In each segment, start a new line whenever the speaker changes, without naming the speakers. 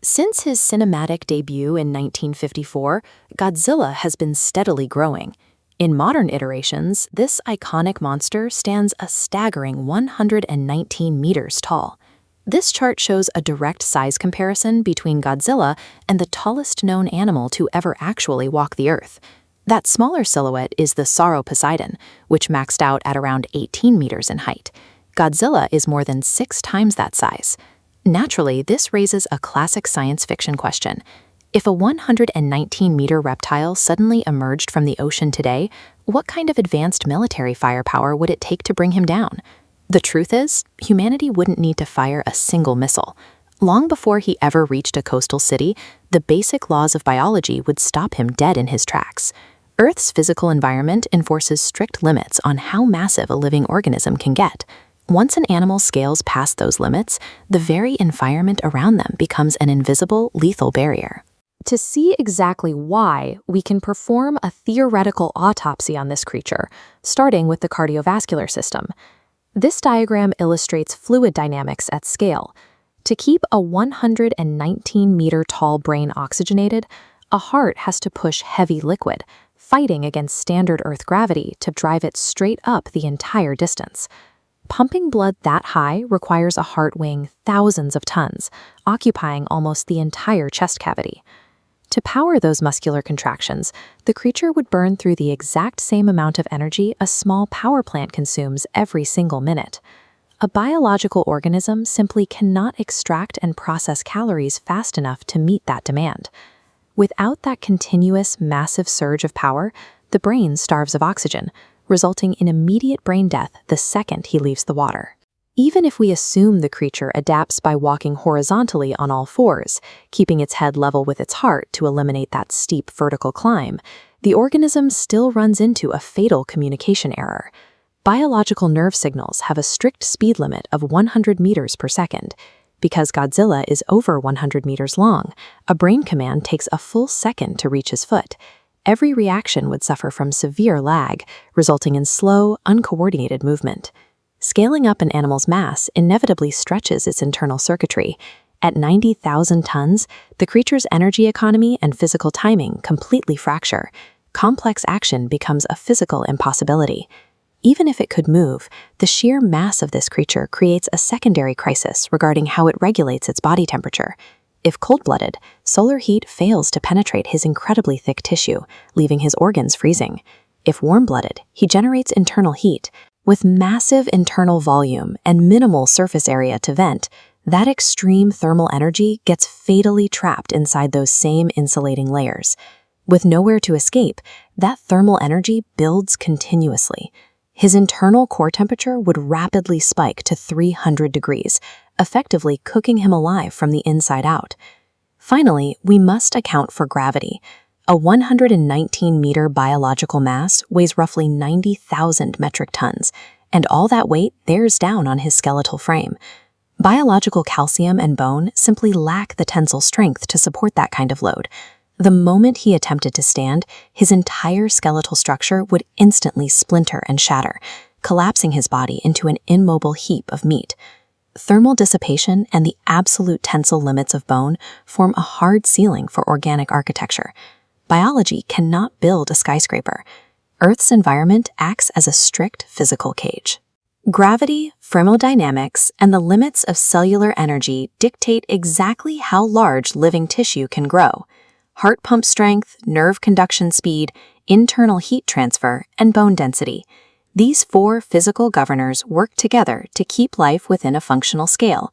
Since his cinematic debut in 1954, Godzilla has been steadily growing. In modern iterations, this iconic monster stands a staggering 119 meters tall. This chart shows a direct size comparison between Godzilla and the tallest known animal to ever actually walk the Earth. That smaller silhouette is the Sauroposeidon, which maxed out at around 18 meters in height. Godzilla is more than 6 times that size. Naturally, this raises a classic science fiction question. If a 119-meter reptile suddenly emerged from the ocean today, what kind of advanced military firepower would it take to bring him down? The truth is, humanity wouldn't need to fire a single missile. Long before he ever reached a coastal city, the basic laws of biology would stop him dead in his tracks. Earth's physical environment enforces strict limits on how massive a living organism can get. Once an animal scales past those limits, the very environment around them becomes an invisible, lethal barrier. To see exactly why, we can perform a theoretical autopsy on this creature, starting with the cardiovascular system. This diagram illustrates fluid dynamics at scale. To keep a 119-meter-tall brain oxygenated, a heart has to push heavy liquid, fighting against standard Earth gravity to drive it straight up the entire distance. Pumping blood that high requires a heart weighing thousands of tons, occupying almost the entire chest cavity. To power those muscular contractions, the creature would burn through the exact same amount of energy a small power plant consumes every single minute. A biological organism simply cannot extract and process calories fast enough to meet that demand. Without that continuous, massive surge of power, the brain starves of oxygen, resulting in immediate brain death the second he leaves the water. Even if we assume the creature adapts by walking horizontally on all fours, keeping its head level with its heart to eliminate that steep vertical climb, the organism still runs into a fatal communication error. Biological nerve signals have a strict speed limit of 100 meters per second. Because Godzilla is over 100 meters long, a brain command takes a full second to reach his foot. Every reaction would suffer from severe lag, resulting in slow, uncoordinated movement. Scaling up an animal's mass inevitably stretches its internal circuitry. At 90,000 tons, the creature's energy economy and physical timing completely fracture. Complex action becomes a physical impossibility. Even if it could move, the sheer mass of this creature creates a secondary crisis regarding how it regulates its body temperature. If cold-blooded, solar heat fails to penetrate his incredibly thick tissue, leaving his organs freezing. If warm-blooded, he generates internal heat. With massive internal volume and minimal surface area to vent, that extreme thermal energy gets fatally trapped inside those same insulating layers. With nowhere to escape, that thermal energy builds continuously. His internal core temperature would rapidly spike to 300 degrees, effectively cooking him alive from the inside out. Finally, we must account for gravity. A 119-meter biological mass weighs roughly 90,000 metric tons, and all that weight bears down on his skeletal frame. Biological calcium and bone simply lack the tensile strength to support that kind of load. The moment he attempted to stand, his entire skeletal structure would instantly splinter and shatter, collapsing his body into an immobile heap of meat. Thermal dissipation and the absolute tensile limits of bone form a hard ceiling for organic architecture. Biology cannot build a skyscraper. Earth's environment acts as a strict physical cage. Gravity, thermodynamics, and the limits of cellular energy dictate exactly how large living tissue can grow. Heart pump strength, nerve conduction speed, internal heat transfer, and bone density. These 4 physical governors work together to keep life within a functional scale.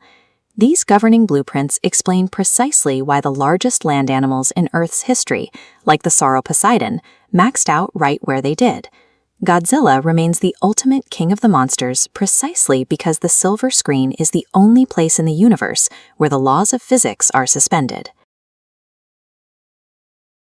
These governing blueprints explain precisely why the largest land animals in Earth's history, like the Sauroposeidon, maxed out right where they did. Godzilla remains the ultimate king of the monsters precisely because the silver screen is the only place in the universe where the laws of physics are suspended.